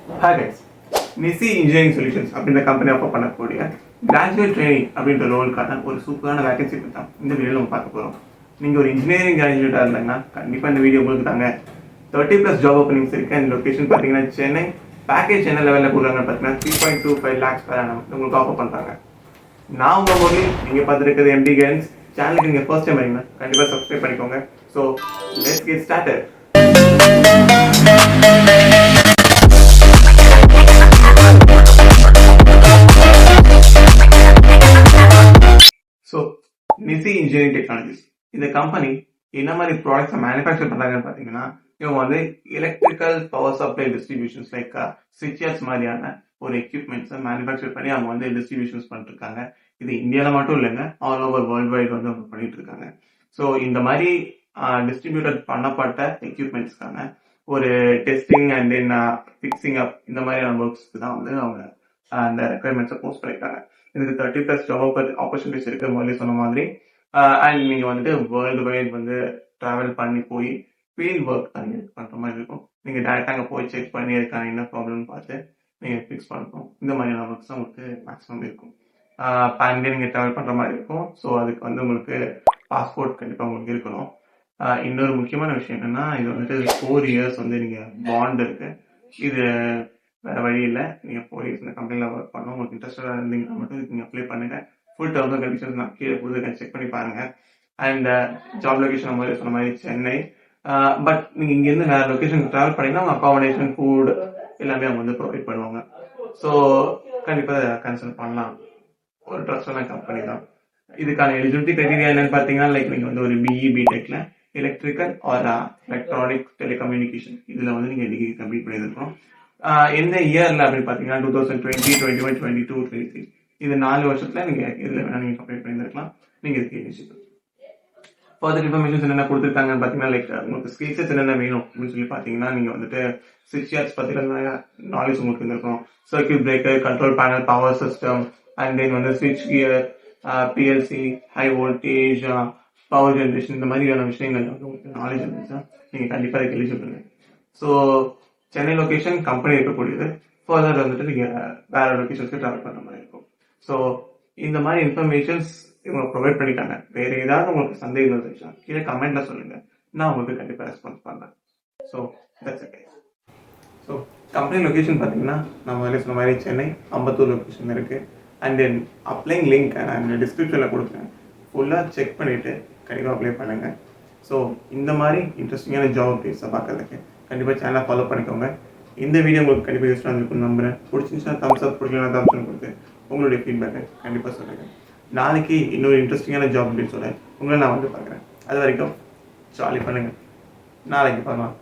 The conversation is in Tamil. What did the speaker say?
Hi guys, Nisi Engineering Solutions அப்படின்ற கம்பெனி ஆஃபர் பண்ணக்கூடிய கிராஜுவேட் ட்ரைனிங் அப்படின்ற ரோலுக்கான ஒரு சூப்பரான வேகன்சி தான் இந்த வீடியோவில் நம்ம பார்க்க போகிறோம். நீங்கள் ஒரு இன்ஜினியரிங் கிராஜுவேட்டாக இருந்தாங்கன்னா கண்டிப்பாக இந்த வீடியோ உங்களுக்கு தாங்க. 30+ ஜாப் ஓப்பனிங்ஸ் இருக்குது. இந்த லொக்கேஷன் பார்த்தீங்கன்னா சென்னை. பேக்கேஜ் என்ன லெவலில் கொடுக்குறாங்கன்னு பார்த்தீங்கன்னா 3.25 lakhs per annum உங்களுக்கு ஆஃபர் பண்ணுறாங்க. நான் உங்கள் மொழி நீங்கள் பார்த்துருக்கிறது MD Guidance சேனலுக்கு நீங்கள் ஃபர்ஸ்ட் டைம் வரீங்கன்னா கண்டிப்பாக சப்ஸ்கிரைப் பண்ணிக்கோங்க. So let's get started. So Nisi engineering technologies இந்த கம்பெனி என்ன மாதிரி ப்ராடக்ட்ஸை மேனுஃபேக்சர் பண்ணுறாங்கன்னு பார்த்தீங்கன்னா, இவங்க வந்து electrical power supply distributions like ஸ்விட்சஸ் மாதிரியான ஒரு எக்யூப்மெண்ட்ஸை மேனுஃபேக்சர் பண்ணி அவங்க வந்து டிஸ்ட்ரிபியூஷன்ஸ் பண்ணிட்டு இருக்காங்க. இது இந்தியாவில் மட்டும் இல்லைங்க, ஆல் ஓவர் வேர்ல்டு வைட் வந்து அவங்க பண்ணிட்டு இருக்காங்க. ஸோ இந்த மாதிரி டிஸ்ட்ரிபியூட்டட் பண்ணப்பட்ட எக்யூப்மெண்ட்ஸ்க்கான ஒரு டெஸ்டிங் அண்ட் தென் ஃபிக்ஸிங் அப் இந்த மாதிரியான ஒர்க்ஸ்க்கு தான் வந்து அவங்க அந்த ரெக்குயர்மெண்ட்ஸை போஸ்ட் பண்ணியிருக்காங்க. இதுக்கு 30+ ஜாப் ஆப்பர்ச்சுனிட்டிஸ் இருக்கு முதல்ல சொன்ன மாதிரி. அண்ட் நீங்கள் வந்துட்டு வேர்ல்டு வைட் வந்து ட்ராவல் பண்ணி போய் ஃபீல்ட் ஒர்க் பண்ணி பண்ணுற மாதிரி இருக்கும். நீங்கள் டேரெக்டாக அங்கே போய் செக் பண்ணி இருக்காங்க என்ன ப்ராப்ளம்னு பார்த்து நீங்கள் ஃபிக்ஸ் பண்ணணும். இந்த மாதிரியான ஒர்க்ஸ் தான் உங்களுக்கு மேக்ஸிமம் இருக்கும். பேண்டே நீங்கள் ட்ராவல் பண்ணுற மாதிரி இருக்கும். ஸோ அதுக்கு வந்து உங்களுக்கு பாஸ்போர்ட் கண்டிப்பாக உங்களுக்கு இருக்கணும். இன்னொரு முக்கியமான விஷயம் என்னன்னா, இது வந்துட்டு 4 years வந்து நீங்கள் பாண்ட் இருக்கு. இது வேற வழி இல்லை. நீங்கள் 4 years இந்த கம்பெனியில் ஒர்க் பண்ணணும். உங்களுக்கு இன்ட்ரெஸ்டாக இருந்தீங்கன்னா மட்டும் இதுக்கு நீங்கள் அப்ளை பண்ணுங்க. ஃபுல் டர்ம்ஸ் அண்ட் கண்டிஷன்ஸ் நான் கீழே கொடுத்துருக்கேன், செக் பண்ணி பாருங்க. அண்ட் ஜாப் லொகேஷன் நம்ம சொன்ன மாதிரி சென்னை. பட் நீங்கள் இங்கேருந்து வேற லொக்கேஷனுக்கு ட்ராவல் பண்ணீங்கன்னா அவங்க அகாமடேஷன் ஃபுட் எல்லாமே அவங்க வந்து ப்ரொவைட் பண்ணுவாங்க. ஸோ கண்டிப்பாக கன்சல்ட் பண்ணலாம். ஒரு ட்ரஸ்டான கம்பெனி தான். இதுக்கான எலிஜிபிலிட்டி கிரைட்டீரியா என்னன்னு பார்த்தீங்கன்னா, லைக் நீங்கள் வந்து ஒரு BE BTechல எலக்ட்ரிக்கல் ஆர் எலக்ட்ரானிக் டெலிகம்யூனிகேஷன் இதில் வந்து நீங்கள் டிகிரி கம்ப்ளீட் பண்ணியிருக்கணும். எந்த இயர்ல அப்படின்னு பார்த்தீங்கன்னா 2020, 21, 22, 23 இது 4 வருஷத்துல நீங்க இதுல வேணா நீங்க கம்ப்ளீட் பண்ணிருக்கலாம். நீங்க இதுக்கு எலிஜிபிள். ஃபர்தர் இன்ஃபர்மேஷன்ஸ் என்னென்ன கொடுத்துருக்காங்கன்னு பார்த்தீங்கன்னா, லைக் உங்களுக்கு ஸ்கில்ஸஸ் என்னென்ன வேணும் அப்படின்னு சொல்லி பார்த்தீங்கன்னா, நீங்க வந்துட்டு ஸ்விட்ச் பத்தின நாலேஜ் உங்களுக்கு இருக்கும். Circuit breaker, control panel, power system, and then வந்து ஸ்விட்ச் gear, PLC, high voltage, power generation இந்த மாதிரியான விஷயங்கள் உங்களுக்கு நாலேஜ் இருந்துச்சுன்னா நீங்க கண்டிப்பா இதுக்கு eligible. So Chennai location company இருக்கக்கூடியது. ஃபர்தர் வந்துட்டு நீங்க வேற லொகேஷன்ஸ்க்கு ட்ராவல் பண்ண மாதிரி இருக்கும். ஸோ இந்த மாதிரி இன்ஃபர்மேஷன்ஸ் இவங்க ப்ரொவைட் பண்ணிட்டாங்க. வேற ஏதாவது உங்களுக்கு சந்தேகம் இருந்துச்சுன்னா கீழே கமெண்ட்ல சொல்லுங்க, நான் உங்களுக்கு கண்டிப்பா ரெஸ்பான்ஸ் பண்றேன். So that's it. So company location பார்த்தீங்கன்னா நான் முதல்ல சொன்ன மாதிரி சென்னை, அம்பத்தூர் லொகேஷன் இருக்கு. அண்ட் தென் அப்ளைங் லிங்க் நான் டிஸ்கிரிப்ஷனில் கொடுக்குறேன். ஃபுல்லாக செக் பண்ணிட்டு கண்டிப்பாக அப்ளை பண்ணுங்க. ஸோ இந்த மாதிரி இன்ட்ரெஸ்டிங்கான ஜாப் அப்டேட்ஸை பார்க்கறதுக்கு கண்டிப்பாக சேனலை ஃபாலோ பண்ணிக்கோங்க. இந்த வீடியோ உங்களுக்கு கண்டிப்பாக யூஸ்ஃபுல்லாக இருந்திருக்கும்னு நம்புறேன். பிடிச்சிருந்துச்சுன்னா தம்ஸ் அப், பிடிக்கலன்னா தம்ஸ் அப் கொடுத்து உங்களுடைய ஃபீட்பேக்கை கண்டிப்பாக சொல்லுங்கள். நாளைக்கு இன்னொரு இன்ட்ரெஸ்டிங்கான ஜாப் அப்படின்னு சொல்ல உங்களை நான் வந்து பார்க்குறேன். அது வரைக்கும் ஜாலி பண்ணுங்கள். நாளைக்கு பார்க்கலாம்.